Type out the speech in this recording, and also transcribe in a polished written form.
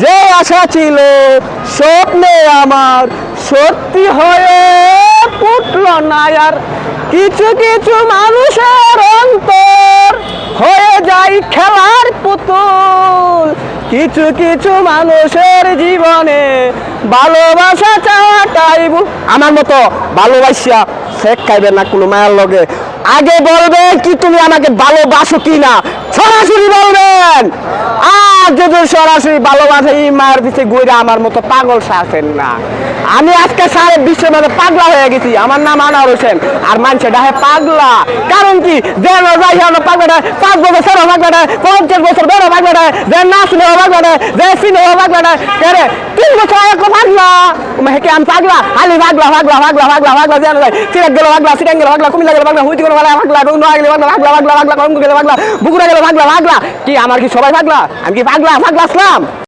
যে আশা ছিল স্বপ্নে আমার সত্যি হয়ে ফুটল না আর। কিছু কিছু মানুষের অন্তর হয়ে যায় খেলার পুতুল। কিছু কিছু মানুষের জীবনে ভালোবাসা চাওয়াটাই ভুল। আমার মতো ভালোবাসা শেখ খাইবেন না কোনো মায়ের লগে। আগে বলবেন কি তুমি আমাকে ভালোবাসো কি না, সরাসরি বলবেন। আর যদি সরাসরি ভালোবাসে এই মায়ের পিছিয়ে ঘুরে আমার মতো পাগল শাসেন না। আমি আজকে সারা বিশ্বের মধ্যে পাগলা হয়ে গেছি। আমার নাম আনোয়ার হোসেন, আর মানুষে ডাহে পাগলা। কারণ কি, যে যাই হলো পাগলাটা 5 বছর ছোট পাগলাটা, 50 বছর বড় পাগলাটা, যে নাচলে পাগলাটা, যে সিনে পাগলাটা, কেরে 3 বছর এক পাগলা। হেকে আমি পাগলা, হালি পাগলা পাগলা পাগলা পাগলা পাগলা জানা যায়। সিরাক গেল পাগলা, সিটাং গেল পাগলা, কুমিল্লা গেল পাগলা, হুইতি গেল পাগলা, রুনা গেল পাগলা, পাগলা পাগলা পাগলা, কলম গেল পাগলা, বুকুরা গেল পাগলা পাগলা। কি আমার কি সবাই পাগলা? আমি কি পাগলা পাগলা আসলাম?